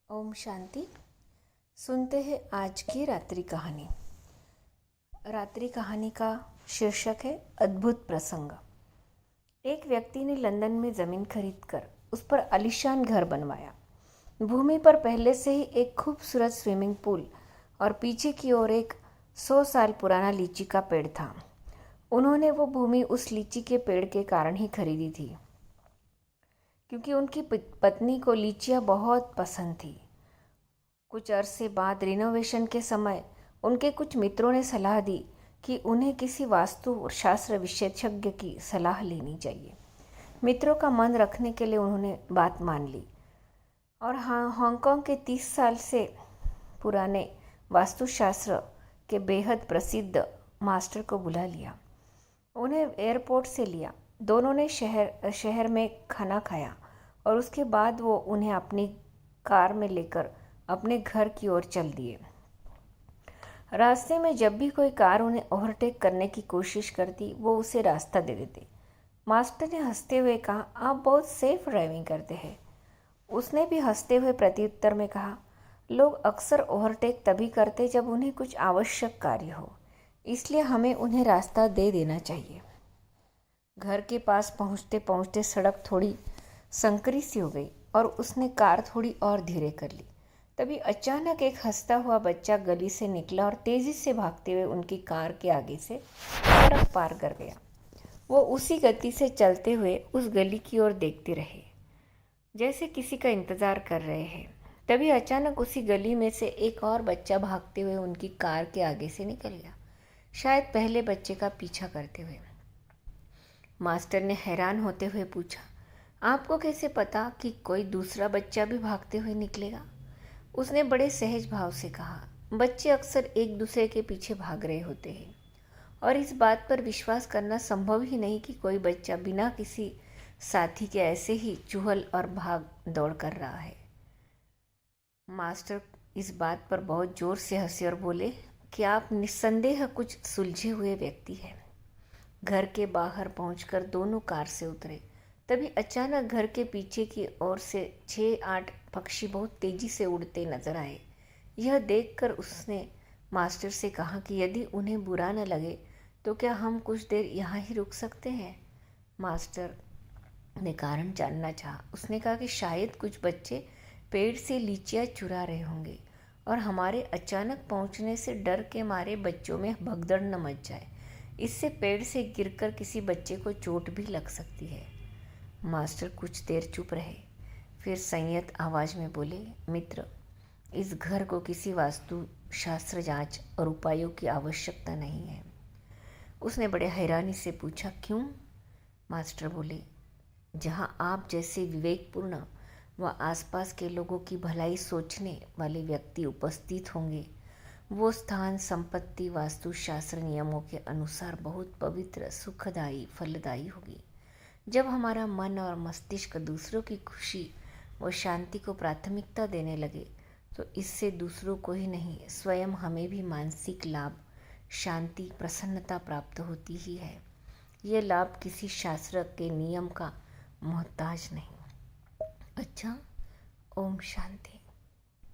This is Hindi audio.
ओम शांति। सुनते हैं आज की रात्रि कहानी। रात्रि कहानी का शीर्षक है अद्भुत प्रसंग। एक व्यक्ति ने लंदन में ज़मीन खरीदकर उस पर आलीशान घर बनवाया। भूमि पर पहले से ही एक खूबसूरत स्विमिंग पूल और पीछे की ओर एक 100 साल पुराना लीची का पेड़ था। उन्होंने वो भूमि उस लीची के पेड़ के कारण ही खरीदी थी, क्योंकि उनकी पत्नी को लीचियाँ बहुत पसंद थी। कुछ अरसे बाद रिनोवेशन के समय उनके कुछ मित्रों ने सलाह दी कि उन्हें किसी वास्तु शास्त्र विशेषज्ञ की सलाह लेनी चाहिए। मित्रों का मन रखने के लिए उन्होंने बात मान ली और हांगकांग के 30 साल से पुराने वास्तुशास्त्र के बेहद प्रसिद्ध मास्टर को बुला लिया। उन्हें एयरपोर्ट से लिया। दोनों ने शहर में खाना खाया और उसके बाद वो उन्हें अपनी कार में लेकर अपने घर की ओर चल दिए। रास्ते में जब भी कोई कार उन्हें ओवरटेक करने की कोशिश करती, वो उसे रास्ता दे देते। मास्टर ने हंसते हुए कहा, आप बहुत सेफ ड्राइविंग करते हैं। उसने भी हंसते हुए प्रत्युत्तर में कहा, लोग अक्सर ओवरटेक तभी करते जब उन्हें कुछ आवश्यक कार्य हो, इसलिए हमें उन्हें रास्ता दे देना चाहिए। घर के पास पहुंचते पहुंचते सड़क थोड़ी संकरी सी हो गई और उसने कार थोड़ी और धीरे कर ली। तभी अचानक एक हंसता हुआ बच्चा गली से निकला और तेजी से भागते हुए उनकी कार के आगे से सड़क पार कर गया। वो उसी गति से चलते हुए उस गली की ओर देखते रहे, जैसे किसी का इंतजार कर रहे हैं। तभी अचानक उसी गली में से एक और बच्चा भागते हुए उनकी कार के आगे से निकल गया, शायद पहले बच्चे का पीछा करते हुए। मास्टर ने हैरान होते हुए पूछा, आपको कैसे पता कि कोई दूसरा बच्चा भी भागते हुए निकलेगा? उसने बड़े सहज भाव से कहा, बच्चे अक्सर एक दूसरे के पीछे भाग रहे होते हैं और इस बात पर विश्वास करना संभव ही नहीं कि कोई बच्चा बिना किसी साथी के ऐसे ही चुहल और भाग दौड़ कर रहा है। मास्टर इस बात पर बहुत जोर से हंसे और बोले कि आप निस्संदेह कुछ सुलझे हुए व्यक्ति हैं। घर के बाहर पहुंचकर दोनों कार से उतरे। तभी अचानक घर के पीछे की ओर से 6-8 पक्षी बहुत तेजी से उड़ते नजर आए। यह देखकर उसने मास्टर से कहा कि यदि उन्हें बुरा न लगे तो क्या हम कुछ देर यहाँ ही रुक सकते हैं? मास्टर ने कारण जानना चाहा। उसने कहा कि शायद कुछ बच्चे पेड़ से लीचियाँ चुरा रहे होंगे और हमारे अचानक पहुँचने से डर के मारे बच्चों में भगदड़ न मच जाए। इससे पेड़ से गिरकर किसी बच्चे को चोट भी लग सकती है। मास्टर कुछ देर चुप रहे, फिर संयत आवाज में बोले, मित्र, इस घर को किसी वास्तु शास्त्र जांच और उपायों की आवश्यकता नहीं है। उसने बड़े हैरानी से पूछा, क्यों? मास्टर बोले, जहाँ आप जैसे विवेकपूर्ण व आसपास के लोगों की भलाई सोचने वाले व्यक्ति उपस्थित होंगे, वो स्थान संपत्ति वास्तुशास्त्र नियमों के अनुसार बहुत पवित्र, सुखदायी, फलदायी होगी। जब हमारा मन और मस्तिष्क दूसरों की खुशी व शांति को प्राथमिकता देने लगे तो इससे दूसरों को ही नहीं, स्वयं हमें भी मानसिक लाभ, शांति, प्रसन्नता प्राप्त होती ही है। ये लाभ किसी शास्त्र के नियम का मोहताज नहीं। अच्छा, ओम शांति।